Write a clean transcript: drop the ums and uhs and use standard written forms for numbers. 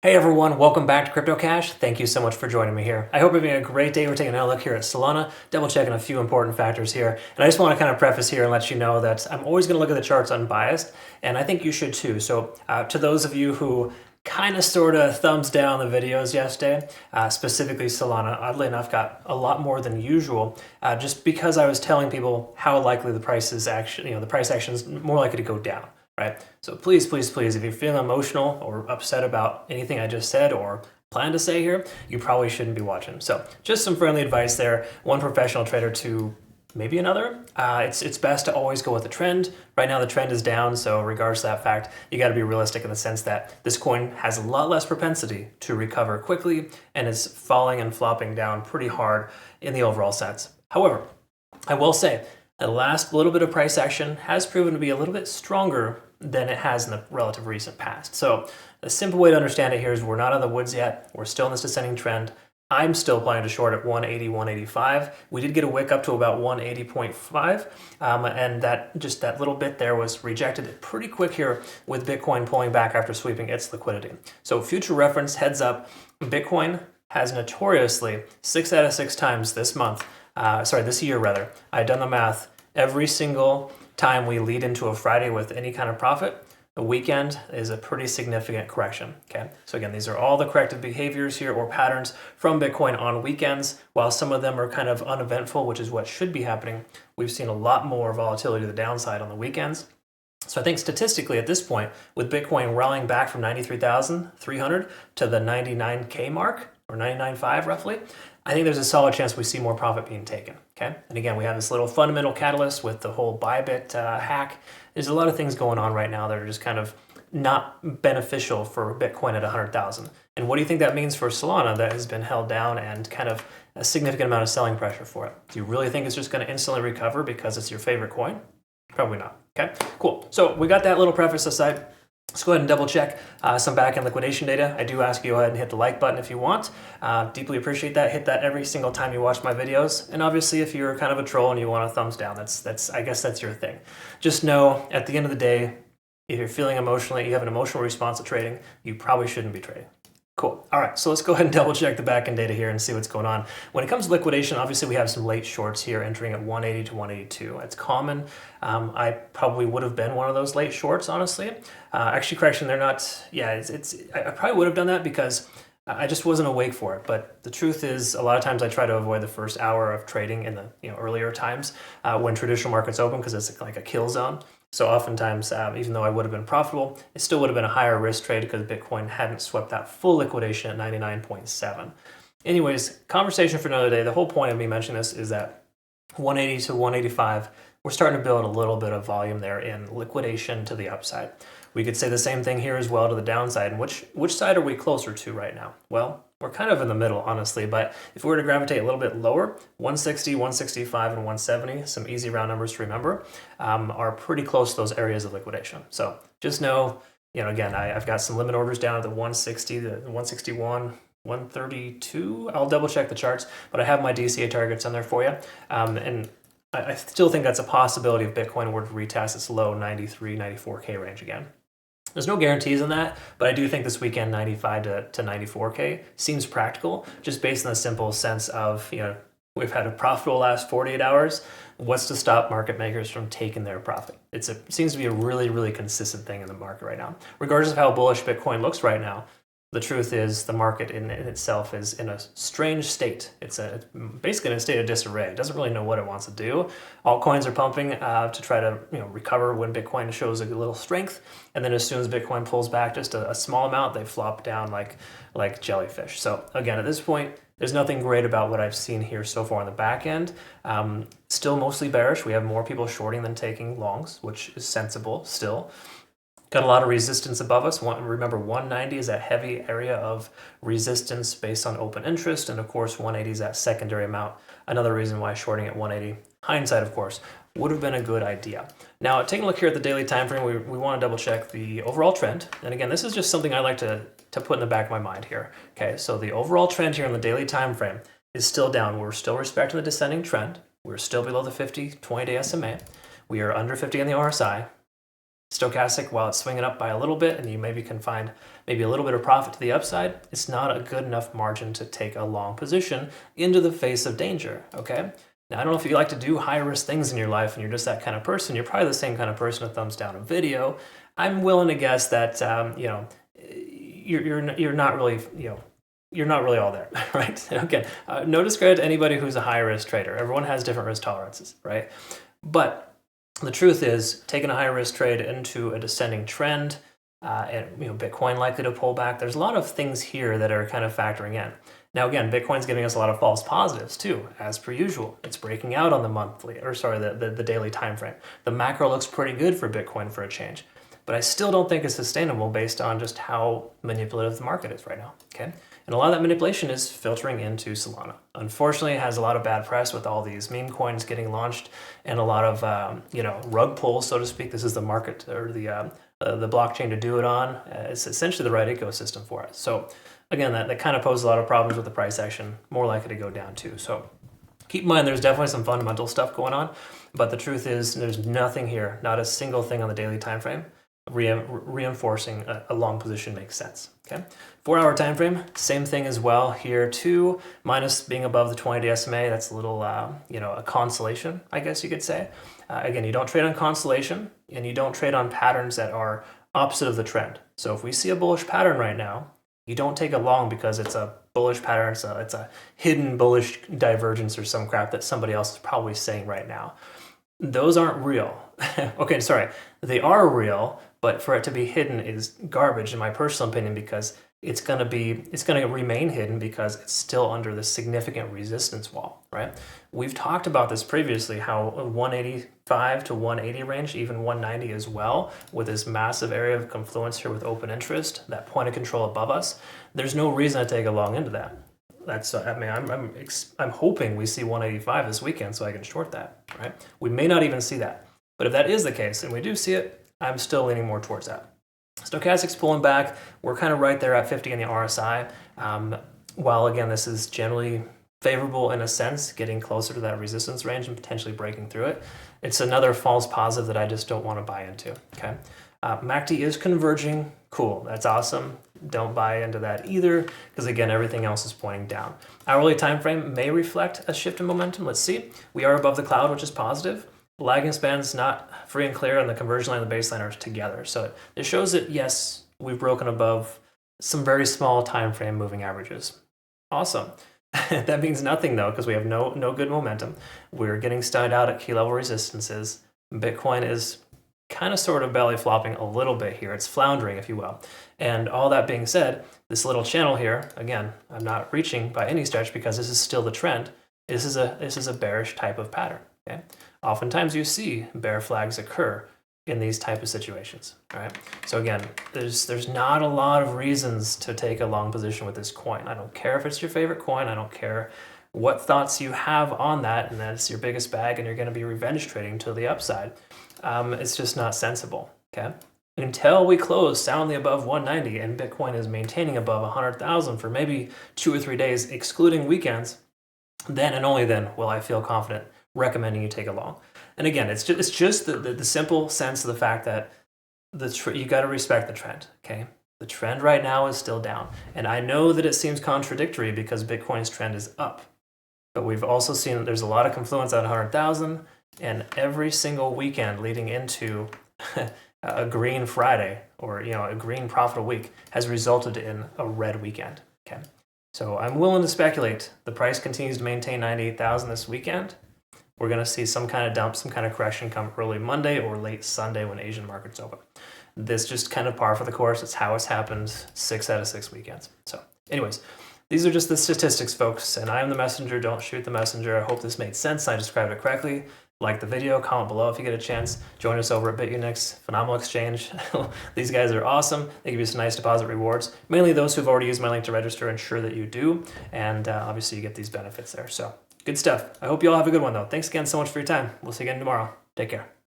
Hey everyone, welcome back to Crypto Cash. Thank you so much for joining me here. I hope you're having a great day. We're taking another look here at Solana, double checking a few important factors here. And I just want to kind of preface here and let you know that I'm always going to look at the charts unbiased, and I think you should too. So to those of you who kind of sort of thumbs down the videos yesterday, specifically Solana, oddly enough, got a lot more than usual, just because I was telling people how likely the price is actually, the price action is more likely to go down. Right? So please, please, please, if you're feeling emotional or upset about anything I just said or plan to say here, you probably shouldn't be watching. So just some friendly advice there. One professional trader to maybe another. It's best to always go with the trend. Right now the trend is down, so regards to that fact, you got to be realistic in the sense that this coin has a lot less propensity to recover quickly and is falling and flopping down pretty hard in the overall sense. However, I will say the last little bit of price action has proven to be a little bit stronger than it has in the relative recent past. So the simple way to understand it here is we're not out of the woods yet. We're still in this descending trend. I'm still planning to short at 180, 185. We did get a wick up to about 180.5, and that little bit there was rejected pretty quick here with Bitcoin pulling back after sweeping its liquidity. So future reference, heads up, Bitcoin has notoriously 6 out of 6 times this year rather. I've done the math. Every single time we lead into a Friday with any kind of profit, the weekend is a pretty significant correction. Okay, so again, these are all the corrective behaviors here or patterns from Bitcoin on weekends. While some of them are kind of uneventful, which is what should be happening, we've seen a lot more volatility to the downside on the weekends. So I think statistically at this point, with Bitcoin rallying back from 93,300 to the 99K mark, or 99.5 roughly, I think there's a solid chance we see more profit being taken, okay? And again, we have this little fundamental catalyst with the whole Bybit hack. There's a lot of things going on right now that are just kind of not beneficial for Bitcoin at 100,000. And what do you think that means for Solana that has been held down and kind of a significant amount of selling pressure for it? Do you really think it's just going to instantly recover because it's your favorite coin? Probably not, okay? Cool, so we got that little preface aside. Let's go ahead and double check some back-end liquidation data. I do ask you to go ahead and hit the like button if you want. Deeply appreciate that. Hit that every single time you watch my videos. And obviously, if you're kind of a troll and you want a thumbs down, I guess that's your thing. Just know, at the end of the day, if you're feeling emotionally, you have an emotional response to trading, you probably shouldn't be trading. Cool. All right, so let's go ahead and double check the back-end data here and see what's going on. When it comes to liquidation, obviously we have some late shorts here entering at 180 to 182. It's common. I probably would have been one of those late shorts, honestly. Actually, correction, they're not. Yeah, I probably would have done that because I just wasn't awake for it. But the truth is, a lot of times I try to avoid the first hour of trading in the earlier times when traditional markets open because it's like a kill zone. So oftentimes, even though I would have been profitable, it still would have been a higher risk trade because Bitcoin hadn't swept that full liquidation at 99.7. Anyways, conversation for another day. The whole point of me mentioning this is that 180 to 185, we're starting to build a little bit of volume there in liquidation to the upside. We could say the same thing here as well to the downside. And which side are we closer to right now? Well, we're kind of in the middle, honestly, but if we were to gravitate a little bit lower, 160, 165, and 170, some easy round numbers to remember, are pretty close to those areas of liquidation. So just know, again, I've got some limit orders down at the 160, the 161, 132. I'll double check the charts, but I have my DCA targets on there for you. And I still think that's a possibility if Bitcoin were to retest its low 93, 94K range again. There's no guarantees on that, but I do think this weekend 95 to 94K seems practical, just based on the simple sense of, we've had a profitable last 48 hours. What's to stop market makers from taking their profit? It seems to be a really, really consistent thing in the market right now. Regardless of how bullish Bitcoin looks right now, the truth is the market in itself is in a strange state. It's basically in a state of disarray. It doesn't really know what it wants to do. Altcoins are pumping to try to recover when Bitcoin shows a little strength, and then as soon as Bitcoin pulls back just a small amount, they flop down like jellyfish. So again, at this point, there's nothing great about what I've seen here so far on the back end. Still mostly bearish. We have more people shorting than taking longs, which is sensible still. Got a lot of resistance above us. Remember, 190 is that heavy area of resistance based on open interest. And of course, 180 is that secondary amount. Another reason why shorting at 180, hindsight, of course, would have been a good idea. Now, taking a look here at the daily time frame, we want to double check the overall trend. And again, this is just something I like to put in the back of my mind here. Okay, so the overall trend here on the daily time frame is still down. We're still respecting the descending trend. We're still below the 50 20-day SMA. We are under 50 on the RSI. Stochastic, while it's swinging up by a little bit, and you maybe can find maybe a little bit of profit to the upside, it's not a good enough margin to take a long position into the face of danger, okay? Now, I don't know if you like to do high-risk things in your life and you're just that kind of person. You're probably the same kind of person who thumbs down a video. I'm willing to guess that, you're not really, you're not really all there, right? Okay, no discredit to anybody who's a high-risk trader. Everyone has different risk tolerances, right? But the truth is, taking a high-risk trade into a descending trend, and Bitcoin likely to pull back, there's a lot of things here that are kind of factoring in. Now, again, Bitcoin's giving us a lot of false positives too, as per usual. It's breaking out on the daily time frame. The macro looks pretty good for Bitcoin for a change, but I still don't think it's sustainable based on just how manipulative the market is right now, okay? And a lot of that manipulation is filtering into Solana. Unfortunately, it has a lot of bad press with all these meme coins getting launched and a lot of, rug pulls, so to speak. This is the market or the blockchain to do it on. It's essentially the right ecosystem for it. So again, that kind of poses a lot of problems with the price action, more likely to go down too. So keep in mind, there's definitely some fundamental stuff going on, but the truth is there's nothing here, not a single thing on the daily time frame reinforcing a long position makes sense, okay? 4-hour time frame, same thing as well here too, minus being above the 20-day SMA. That's a little, a consolation, I guess you could say. Again, you don't trade on consolation and you don't trade on patterns that are opposite of the trend. So if we see a bullish pattern right now, you don't take a long because it's a bullish pattern, it's a hidden bullish divergence or some crap that somebody else is probably saying right now. Those aren't real. Okay, sorry, they are real, but for it to be hidden is garbage in my personal opinion, because it's going to remain hidden because it's still under this significant resistance wall, right? We've talked about this previously, how 185 to 180 range, even 190 as well, with this massive area of confluence here with open interest, that point of control above us. There's no reason to take a long into that. I'm hoping we see 185 this weekend so I can short that, right? We may not even see that. But if that is the case, and we do see it, I'm still leaning more towards that. Stochastic's pulling back. We're kind of right there at 50 in the RSI. While again, this is generally favorable in a sense, getting closer to that resistance range and potentially breaking through it, it's another false positive that I just don't want to buy into, okay? MACD is converging. Cool, that's awesome. Don't buy into that either, because again, everything else is pointing down. Hourly time frame may reflect a shift in momentum. Let's see. We are above the cloud, which is positive. Lagging span's not free and clear, and the conversion line and the baseline are together. So it shows that, yes, we've broken above some very small time frame moving averages. Awesome. That means nothing, though, because we have no good momentum. We're getting stymied out at key level resistances. Bitcoin is kind of sort of belly flopping a little bit here. It's floundering, if you will. And all that being said, this little channel here, again, I'm not reaching by any stretch because this is still the trend. This is a bearish type of pattern, okay? Oftentimes you see bear flags occur in these type of situations, all right? So again, there's not a lot of reasons to take a long position with this coin. I don't care if it's your favorite coin. I don't care what thoughts you have on that, and that's your biggest bag and you're going to be revenge trading to the upside. It's just not sensible, okay? Until we close soundly above 190 and Bitcoin is maintaining above 100,000 for maybe 2 or 3 days, excluding weekends, then and only then will I feel confident recommending you take a long. And again, it's just the simple sense of the fact that you got to respect the trend, okay? The trend right now is still down. And I know that it seems contradictory because Bitcoin's trend is up. But we've also seen that there's a lot of confluence at 100,000, and every single weekend leading into a green Friday or a green profitable week has resulted in a red weekend, okay? So I'm willing to speculate the price continues to maintain 98,000 this weekend. We're going to see some kind of dump, some kind of correction come early Monday or late Sunday when Asian markets open. This just kind of par for the course. It's how it's happened 6 out of 6 weekends. So anyways, these are just the statistics, folks, and I am the messenger. Don't shoot the messenger. I hope this made sense. I described it correctly. Like the video, comment below if you get a chance. Join us over at Bitunix, phenomenal exchange. These guys are awesome. They give you some nice deposit rewards. Mainly those who've already used my link to register, ensure that you do. And obviously you get these benefits there. So good stuff. I hope you all have a good one though. Thanks again so much for your time. We'll see you again tomorrow. Take care.